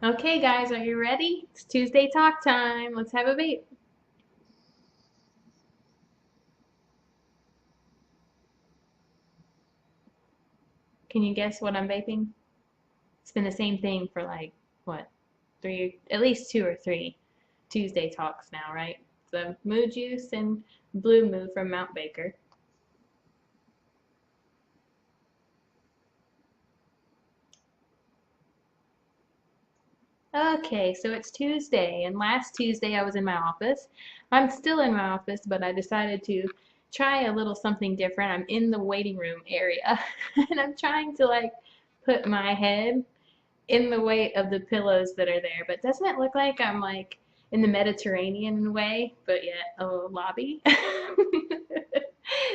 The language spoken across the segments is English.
Okay, guys, are you ready? It's Tuesday talk time. Let's have a vape. Can you guess what I'm vaping? It's been the same thing for like, what, at least two or three Tuesday talks now, right? So, Moo Juice and Blue Moo from Mount Baker. Okay, so it's Tuesday, and last Tuesday I was in my office. I'm still in my office, but I decided to try a little something different. I'm in the waiting room area, and I'm trying to like put my head in the weight of the pillows that are there. But doesn't it look like I'm like in the Mediterranean in a way, but yet a lobby?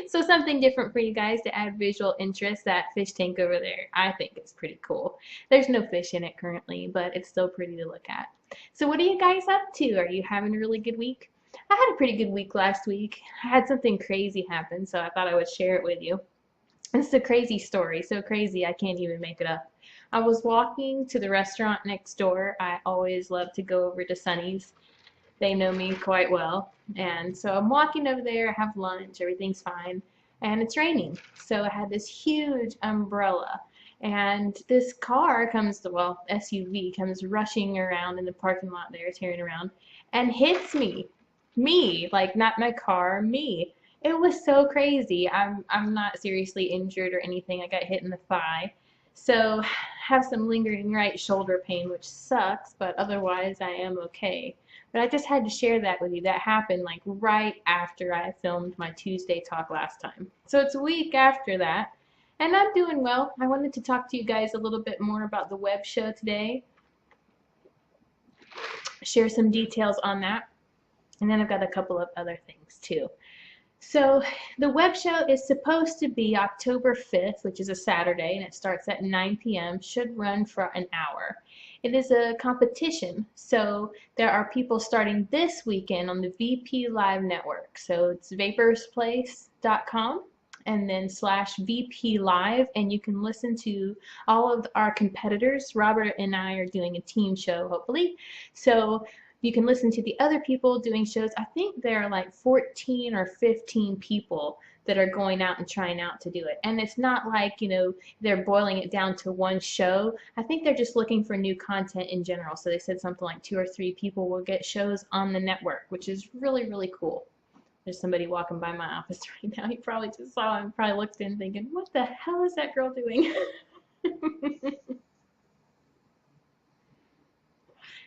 So something different for you guys to add visual interest. That fish tank over there, I think it's pretty cool. There's no fish in it currently, but it's still pretty to look at. So what are you guys up to? Are you having a really good week? I had a pretty good week last week. I had something crazy happen, so I thought I would share it with you. It's a crazy story, so crazy I can't even make it up. I was walking to the restaurant next door. I always love to go over to Sonny's. They know me quite well. And so I'm walking over there, I have lunch, everything's fine, and it's raining. So I had this huge umbrella. And this car comes, well, SUV comes rushing around in the parking lot there, tearing around, and hits me. Me, like not my car, me. It was so crazy. I'm not seriously injured or anything. I got hit in the thigh. So have some lingering right shoulder pain, which sucks, but otherwise I am okay. But I just had to share that with you. That happened like right after I filmed my Tuesday talk last time. So it's a week after that, and I'm doing well. I wanted to talk to you guys a little bit more about the web show today, share some details on that, and then I've got a couple of other things too. So the web show is supposed to be October 5th, which is a Saturday, and it starts at 9 p.m., should run for an hour. It is a competition, so there are people starting this weekend on the VP Live network. So it's vaporsplace.com and then /VP Live, and you can listen to all of our competitors. Robert and I are doing a team show, hopefully. So you can listen to the other people doing shows. I think there are like 14 or 15 people that are going out and trying out to do it. And it's not like, they're boiling it down to one show. I think they're just looking for new content in general. So they said something like 2 or 3 people will get shows on the network, which is really, really cool. There's somebody walking by my office right now. He probably just saw and probably looked in thinking, what the hell is that girl doing?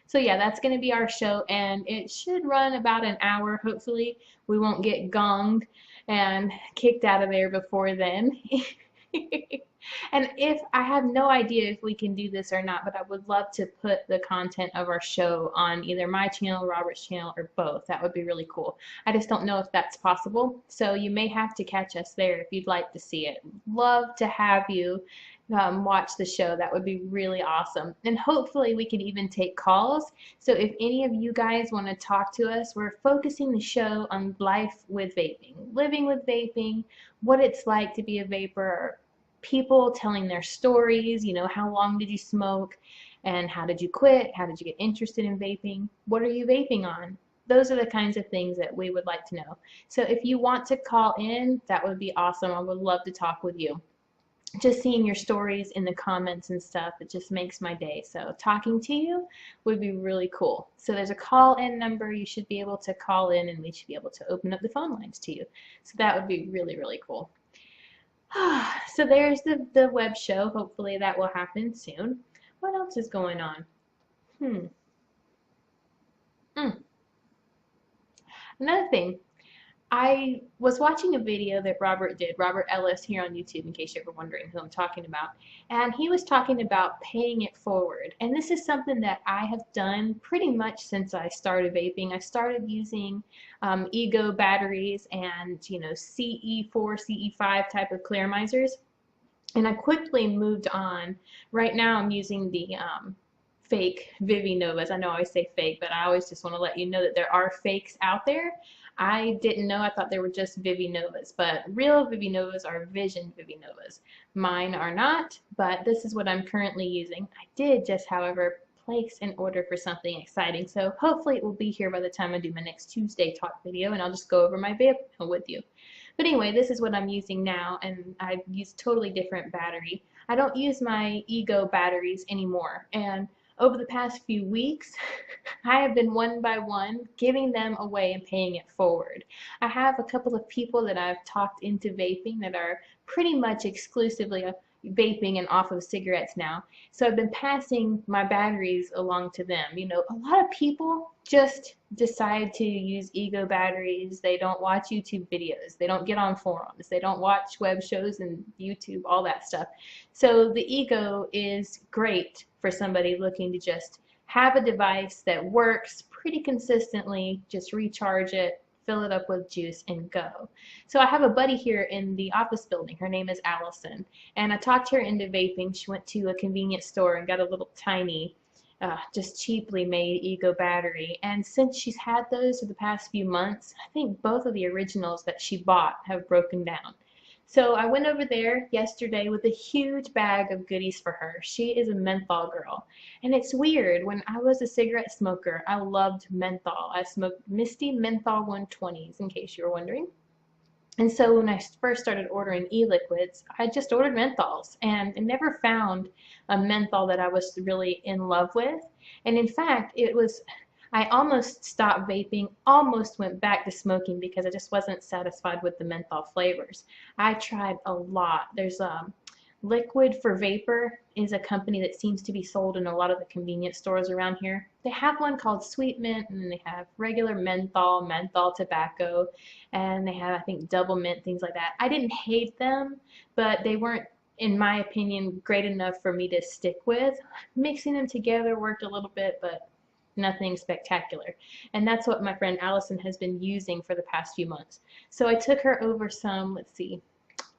So yeah, that's going to be our show, and it should run about an hour. Hopefully, we won't get gonged and kicked out of there before then. And if I have no idea if we can do this or not, but I would love to put the content of our show on either my channel, Robert's channel, or both. That would be really cool. I just don't know if that's possible. So you may have to catch us there if you'd like to see it. Love to have you watch the show. That would be really awesome. And hopefully we can even take calls. So if any of you guys want to talk to us, we're focusing the show on life with vaping, living with vaping, what it's like to be a vapor, people telling their stories, how long did you smoke and how did you quit? How did you get interested in vaping? What are you vaping on? Those are the kinds of things that we would like to know. So if you want to call in, that would be awesome. I would love to talk with you. Just seeing your stories in the comments and stuff, it just makes my day. So talking to you would be really cool. So there's a call-in number. You should be able to call in and we should be able to open up the phone lines to you. So that would be really, really cool. So there's the web show. Hopefully that will happen soon. What else is going on? Hmm. Mm. Another thing, I was watching a video that Robert did, Robert Ellis here on YouTube, in case you're ever wondering who I'm talking about. And he was talking about paying it forward. And this is something that I have done pretty much since I started vaping. I started using Ego batteries and, CE4, CE5 type of clearimizers. And I quickly moved on. Right now I'm using the fake Vivi Novas. I know I always say fake, but I always just want to let you know that there are fakes out there. I didn't know. I thought they were just Vivi Novas, but real Vivi Novas are Vision Vivi Novas. Mine are not, but this is what I'm currently using. I did just, however, place an order for something exciting. So hopefully it will be here by the time I do my next Tuesday talk video, and I'll just go over my vape with you. But anyway, this is what I'm using now, and I use totally different battery. I don't use my Ego batteries anymore, and over the past few weeks, I have been one by one giving them away and paying it forward. I have a couple of people that I've talked into vaping that are pretty much exclusively vaping and off of cigarettes now. So I've been passing my batteries along to them. You know, a lot of people just decide to use Ego batteries. They don't watch YouTube videos. They don't get on forums. They don't watch web shows and YouTube, all that stuff. So the Ego is great for somebody looking to just have a device that works pretty consistently, just recharge it, fill it up with juice, and go. So I have a buddy here in the office building. Her name is Allison, and I talked her into vaping. She went to a convenience store and got a little tiny, just cheaply made Ego battery. And since she's had those for the past few months, I think both of the originals that she bought have broken down. So I went over there yesterday with a huge bag of goodies for her. She is a menthol girl. And it's weird, when I was a cigarette smoker, I loved menthol. I smoked Misty Menthol 120s, in case you were wondering. And so when I first started ordering e-liquids, I just ordered menthols, and I never found a menthol that I was really in love with. And in fact, I almost stopped vaping, almost went back to smoking because I just wasn't satisfied with the menthol flavors. I tried a lot. There's Liquid for Vapor is a company that seems to be sold in a lot of the convenience stores around here. They have one called Sweet Mint, and then they have regular menthol, menthol tobacco, and they have, I think, double mint, things like that. I didn't hate them, but they weren't, in my opinion, great enough for me to stick with. Mixing them together worked a little bit, but nothing spectacular. And that's what my friend Allison has been using for the past few months. So I took her over some, let's see,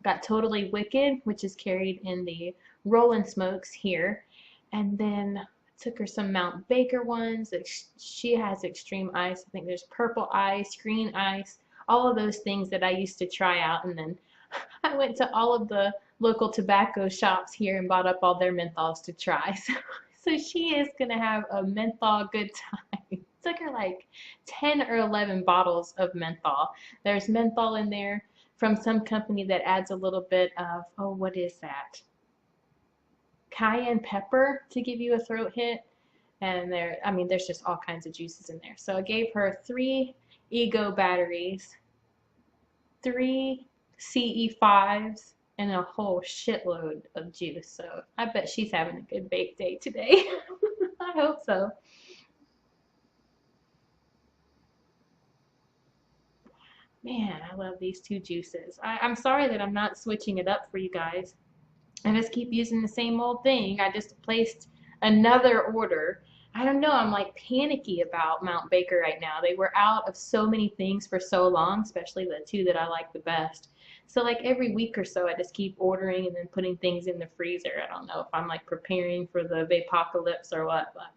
got Totally Wicked, which is carried in the Rollin' Smokes here. And then took her some Mount Baker ones. She has extreme ice. I think there's purple ice, green ice, all of those things that I used to try out. And then I went to all of the local tobacco shops here and bought up all their menthols to try. So she is going to have a menthol good time. It took her like 10 or 11 bottles of menthol. There's menthol in there from some company that adds a little bit of, oh, what is that? Cayenne pepper to give you a throat hit. And there's just all kinds of juices in there. So I gave her 3 Ego batteries, 3 CE5s, and a whole shitload of juice. So I bet she's having a good bake day today. I hope so. Man, I love these 2 juices. I'm sorry that I'm not switching it up for you guys. I just keep using the same old thing. I just placed another order. I don't know, I'm like panicky about Mount Baker right now. They were out of so many things for so long, especially the 2 that I like the best. So like every week or so I just keep ordering and then putting things in the freezer. I don't know if I'm like preparing for the vapocalypse or what, but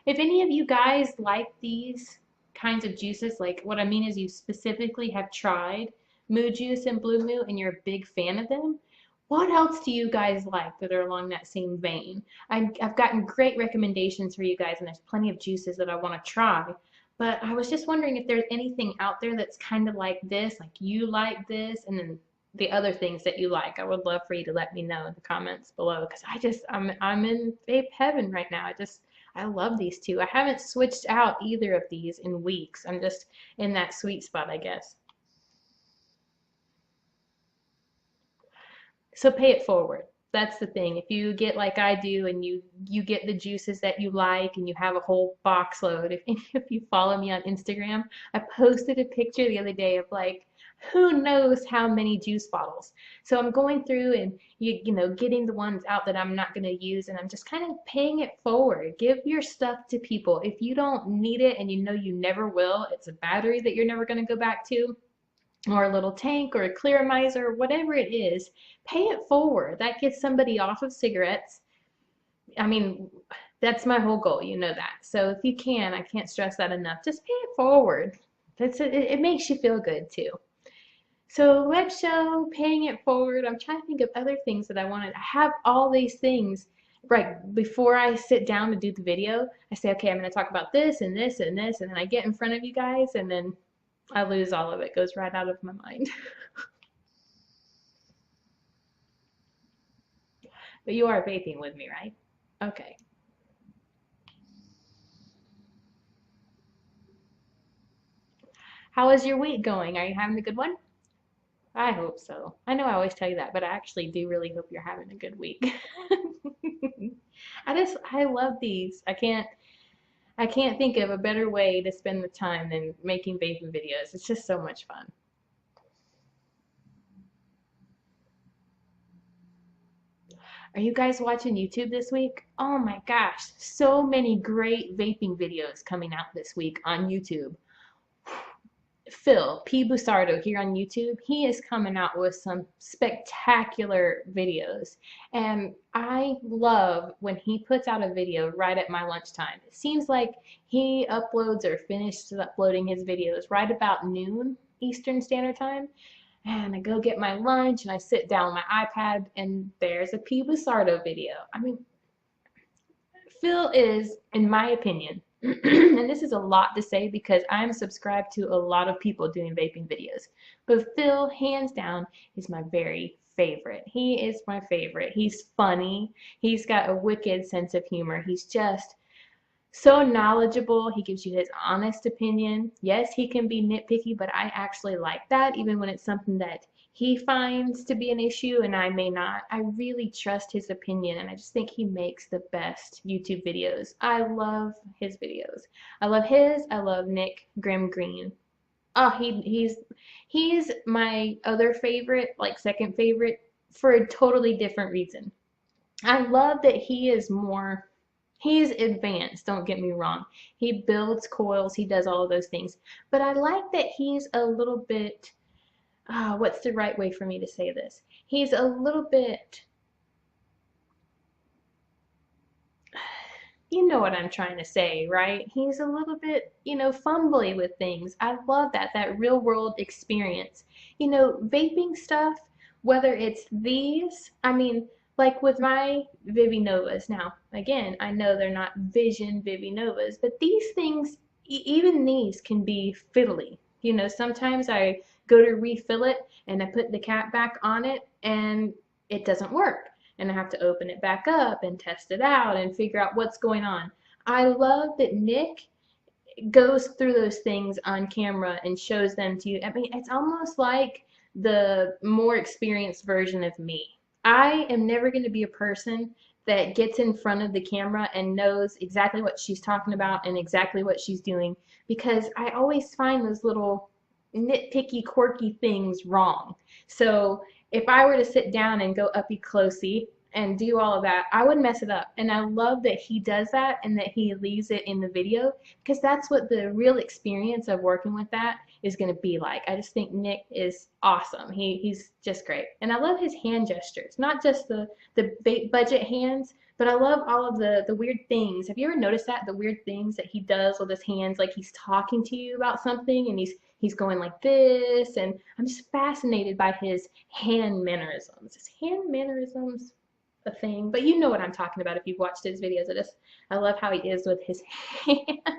if any of you guys like these kinds of juices, like what I mean is you specifically have tried Moo Juice and Blue Moo and you're a big fan of them, what else do you guys like that are along that same vein? I've gotten great recommendations for you guys, and there's plenty of juices that I want to try. But I was just wondering if there's anything out there that's kind of like this, like you like this, and then the other things that you like. I would love for you to let me know in the comments below, because I'm in vape heaven right now. I love these 2. I haven't switched out either of these in weeks. I'm just in that sweet spot, I guess. So pay it forward. That's the thing. If you get like I do and you get the juices that you like and you have a whole box load, if any of you follow me on Instagram, I posted a picture the other day of like who knows how many juice bottles. So I'm going through and you know getting the ones out that I'm not going to use, and I'm just kind of paying it forward. Give your stuff to people. If you don't need it and you know you never will, it's a battery that you're never going to go back to, or a little tank or a clearmizer, whatever it is, pay it forward. That gets somebody off of cigarettes. I mean, that's my whole goal, you know that. So if you can, I can't stress that enough, just pay it forward. It makes you feel good too. So web show, paying it forward. I'm trying to think of other things that I wanted. I have all these things right before I sit down to do the video. I say, okay, I'm going to talk about this and this and this, and then I get in front of you guys, and then I lose all of it. It goes right out of my mind. But you are vaping with me, right? Okay. How is your week going? Are you having a good one? I hope so. I know I always tell you that, but I actually do really hope you're having a good week. I love these. I can't think of a better way to spend the time than making vaping videos. It's just so much fun. Are you guys watching YouTube this week? Oh my gosh, so many great vaping videos coming out this week on YouTube. Phil P. Busardo here on YouTube, he is coming out with some spectacular videos. And I love when he puts out a video right at my lunchtime. It seems like he uploads or finishes uploading his videos right about noon Eastern Standard Time. And I go get my lunch and I sit down on my iPad and there's a P. Busardo video. I mean, Phil is, in my opinion, and this is a lot to say because I'm subscribed to a lot of people doing vaping videos, but Phil, hands down, is my very favorite. He is my favorite. He's funny. He's got a wicked sense of humor. He's just so knowledgeable. He gives you his honest opinion. Yes, he can be nitpicky, but I actually like that, even when it's something that he finds to be an issue and I may not. I really trust his opinion, and I just think he makes the best YouTube videos. I love his videos. I love his. I love Nick Grimm Green. Oh, he's my other favorite, like second favorite, for a totally different reason. I love that he's advanced, don't get me wrong. He builds coils, he does all of those things. But I like that he's a little bit, what's the right way for me to say this? He's a little bit, you know what I'm trying to say, right? He's a little bit, fumbly with things. I love that real world experience. Vaping stuff, whether it's these, I mean, like with my Vivi Novas. Now, again, I know they're not Vision Vivi Novas, but these things, even these can be fiddly. Sometimes I go to refill it and I put the cap back on it and it doesn't work and I have to open it back up and test it out and figure out what's going on. I love that Nick goes through those things on camera and shows them to you. I mean, it's almost like the more experienced version of me. I am never going to be a person that gets in front of the camera and knows exactly what she's talking about and exactly what she's doing because I always find those little nitpicky, quirky things wrong. So if I were to sit down and go uppy closey and do all of that, I would mess it up. And I love that he does that and that he leaves it in the video because that's what the real experience of working with that is going to be like. I just think Nick is awesome. He's just great. And I love his hand gestures, not just the budget hands, but I love all of the weird things. Have you ever noticed that? The weird things that he does with his hands, like he's talking to you about something and he's going like this, and I'm just fascinated by his hand mannerisms. His hand mannerisms a thing, but you know what I'm talking about if you've watched his videos. I love how he is with his hands. I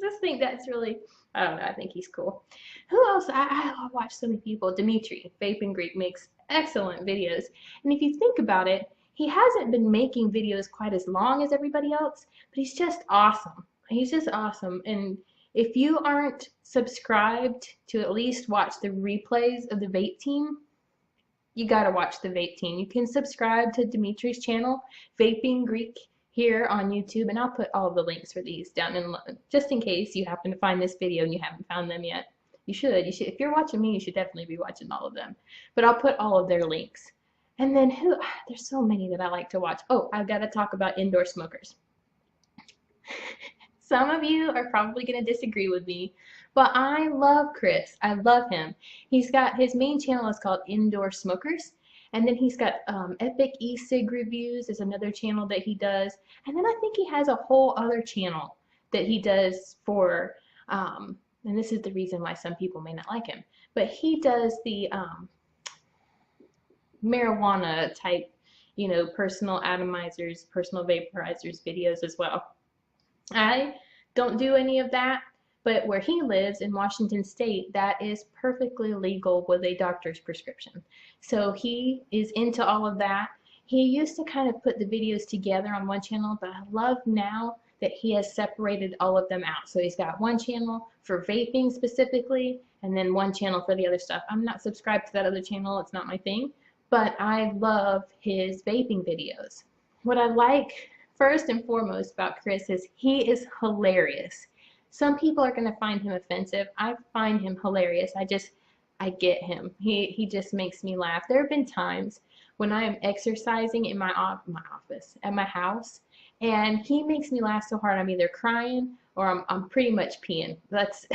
just think that's really, I don't know, I think he's cool. Who else? I watch so many people. Dimitri, Vaping Greek, makes excellent videos. And if you think about it, he hasn't been making videos quite as long as everybody else, but he's just awesome. He's just awesome. And if you aren't subscribed to at least watch the replays of the Vape Team, you gotta watch the Vape Team. You can subscribe to Dimitri's channel, Vaping Greek, here on YouTube, and I'll put all of the links for these down in just in case you happen to find this video and you haven't found them yet. You should. If you're watching me, you should definitely be watching all of them. But I'll put all of their links. And then there's so many that I like to watch. Oh, I've got to talk about indoor smokers. Some of you are probably going to disagree with me, but I love Chris. I love him. He's got his main channel is called Indoor Smokers, and then he's got Epic E-Cig Reviews is another channel that he does, and then I think he has a whole other channel that he does for, and this is the reason why some people may not like him, but he does the marijuana type, personal atomizers, personal vaporizers videos as well. I don't do any of that, but where he lives in Washington State, that is perfectly legal with a doctor's prescription. So he is into all of that. He used to kind of put the videos together on one channel, but I love now that he has separated all of them out. So he's got one channel for vaping specifically, and then one channel for the other stuff. I'm not subscribed to that other channel, it's not my thing, but I love his vaping videos. What I like first and foremost about Chris is he is hilarious. Some people are going to find him offensive. I find him hilarious. I get him. He just makes me laugh. There have been times when I am exercising in my office, at my house, and he makes me laugh so hard I'm either crying or I'm pretty much peeing. That's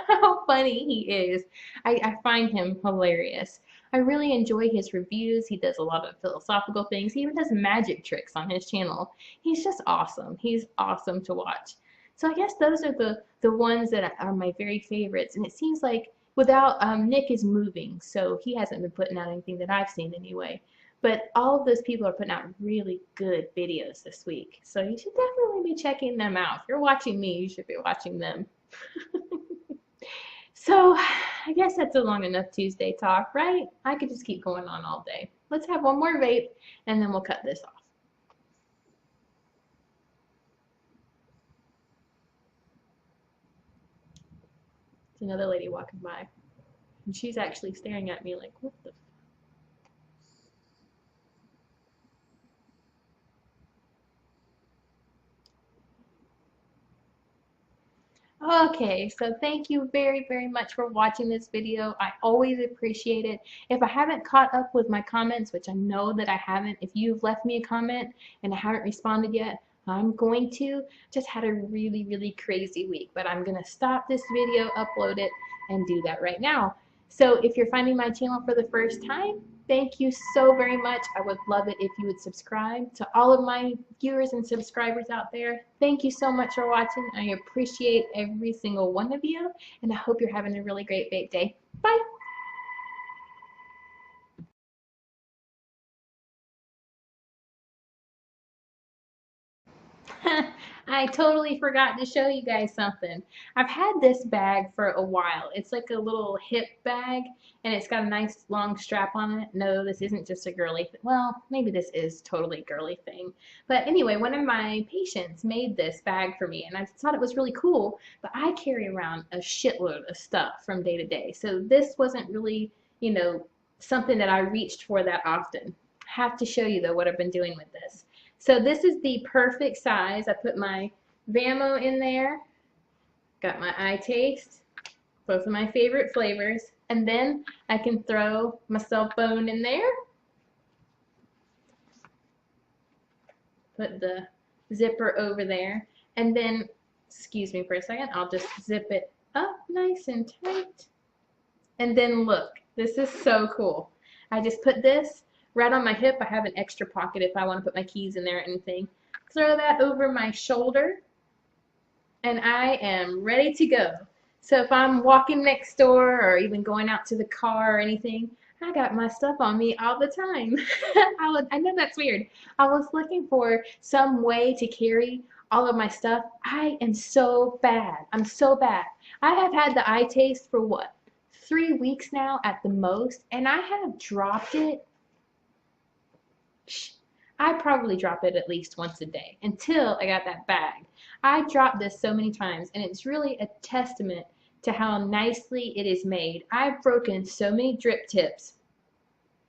how funny he is. I find him hilarious. I really enjoy his reviews. He does a lot of philosophical things. He even does magic tricks on his channel. He's just awesome. He's awesome to watch. So I guess those are the ones that are my very favorites. And it seems like without Nick is moving, so he hasn't been putting out anything that I've seen anyway. But all of those people are putting out really good videos this week. So you should definitely be checking them out. If you're watching me, you should be watching them. So I guess that's a long enough Tuesday talk, right? I could just keep going on all day. Let's have one more vape and then we'll cut this off. It's another lady walking by. And she's actually staring at me like, what the? Okay, so thank you very, very much for watching this video. I always appreciate it. If I haven't caught up with my comments, which I know that I haven't, if you've left me a comment and I haven't responded yet, I'm going to. Just had a really, really crazy week, but I'm going to stop this video, upload it, and do that right now. So if you're finding my channel for the first time, thank you so very much. I would love it if you would subscribe. To all of my viewers and subscribers out there, thank you so much for watching. I appreciate every single one of you, and I hope you're having a really great vape day. Bye! I totally forgot to show you guys something. I've had this bag for a while. It's like a little hip bag and it's got a nice long strap on it. No, this isn't just a girly thing. Well, maybe this is totally girly thing. But anyway, one of my patients made this bag for me and I thought it was really cool, but I carry around a shitload of stuff from day to day. So this wasn't really, something that I reached for that often. I have to show you though what I've been doing with this. So this is the perfect size. I put my Vamo in there, got my iTaste, both of my favorite flavors, and then I can throw my cell phone in there, put the zipper over there, and then, excuse me for a second, I'll just zip it up nice and tight. And then look, this is so cool. I just put this right on my hip. I have an extra pocket if I want to put my keys in there or anything. Throw that over my shoulder and I am ready to go. So if I'm walking next door or even going out to the car or anything, I got my stuff on me all the time. I know that's weird. I was looking for some way to carry all of my stuff. I am so bad. I'm so bad. I have had the iTaste for what? 3 weeks now at the most, and I have dropped it. I probably drop it at least once a day until I got that bag. I dropped this so many times, and it's really a testament to how nicely it is made. I've broken so many drip tips.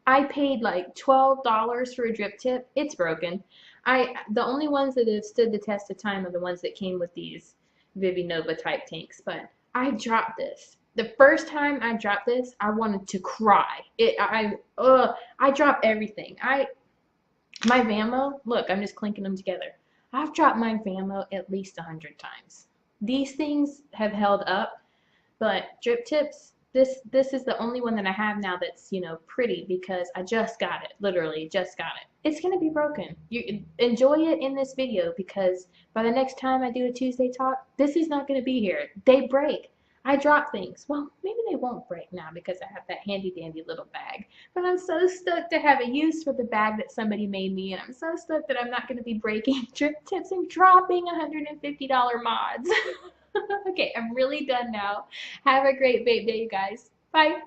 I paid like $12 for a drip tip. It's broken. The only ones that have stood the test of time are the ones that came with these Vivinova type tanks, but I dropped this. The first time I dropped this, I wanted to cry. I dropped everything. My Vamo, look, I'm just clinking them together. I've dropped my Vamo at least 100 times. These things have held up, but drip tips, this is the only one that I have now that's, pretty because I just got it, literally just got it. It's going to be broken. You enjoy it in this video because by the next time I do a Tuesday talk, this is not going to be here. They break. I drop things. Well, maybe they won't break now because I have that handy dandy little bag. But I'm so stoked to have a use for the bag that somebody made me, and I'm so stoked that I'm not going to be breaking drip tips and dropping $150 mods. Okay, I'm really done now. Have a great vape day, you guys. Bye.